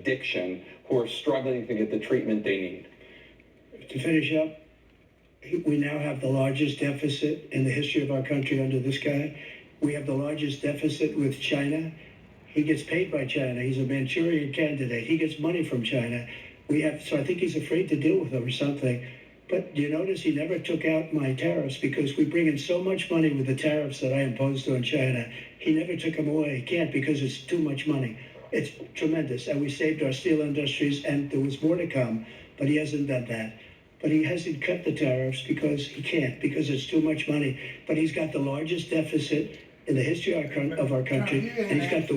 addiction who are struggling to get the treatment they need? To finish up, we now have the largest deficit in the history of our country under this guy. We have the largest deficit with China. He gets paid by China. He's a Manchurian candidate. He gets money from China. So I think he's afraid to deal with them or something. But you notice he never took out my tariffs because we bring in so much money with the tariffs that I imposed on China. He never took them away. He can't because it's too much money. It's tremendous. And we saved our steel industries, and there was more to come, but he hasn't done that. But he hasn't cut the tariffs because he can't, because it's too much money. But he's got the largest deficit in the history of our country, and he's got the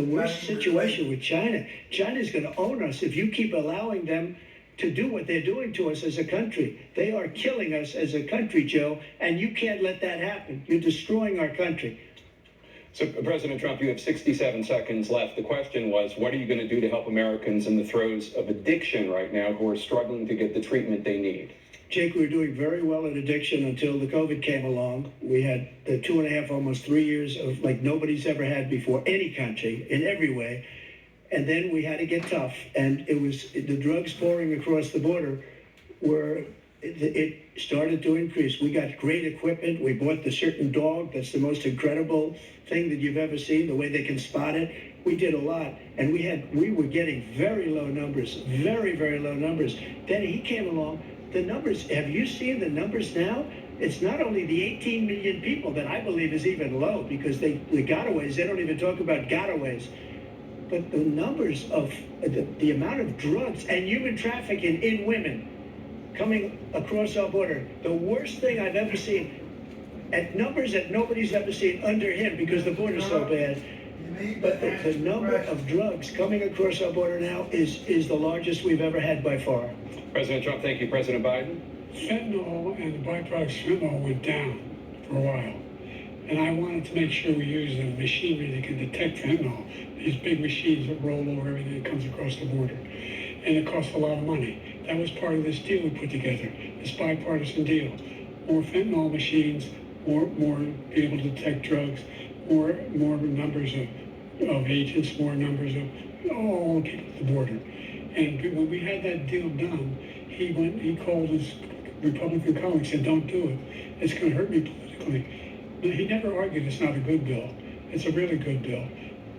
worst situation with China. China's going to own us if you keep allowing them to do what they're doing to us as a country. They are killing us as a country, Joe, and you can't let that happen. You're destroying our country. So, President Trump, you have 67 seconds left. The question was, what are you going to do to help Americans in the throes of addiction right now who are struggling to get the treatment they need? Jake, we were doing very well in addiction until the COVID came along. We had the 2.5, almost 3 years of like nobody's ever had before, any country, in every way. And then we had to get tough. And it was the drugs pouring across the border it started to increase. We got great equipment. We bought the certain dog that's the most incredible thing that you've ever seen, the way they can spot it. We did a lot, and we were getting very low numbers, very, very low numbers. Then he came along. The numbers, have you seen the numbers now? It's not only the 18 million people that I believe is even low, because the gotaways, they don't even talk about gotaways. But the numbers of the amount of drugs and human trafficking in women coming across our border, the worst thing I've ever seen, at numbers that nobody's ever seen under him because the border's so bad. But the number of drugs coming across our border now is the largest we've ever had by far. President Trump, thank you. President Biden? Fentanyl and the byproducts of fentanyl went down for a while. And I wanted to make sure we use the machinery that can detect fentanyl, these big machines that roll over everything that comes across the border. And it costs a lot of money. That was part of this deal we put together, this bipartisan deal. More fentanyl machines, more be able to detect drugs, more numbers of agents, more numbers of all the people at the border. And when we had that deal done, he called his Republican colleagues and said, don't do it. It's going to hurt me politically. But he never argued it's not a good bill. It's a really good bill.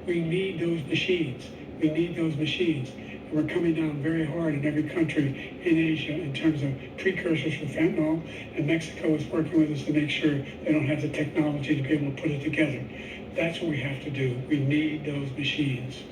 We need those machines. We need those machines. And we're coming down very hard in every country in Asia in terms of precursors for fentanyl. And Mexico is working with us to make sure they don't have the technology to be able to put it together. That's what we have to do. We need those machines.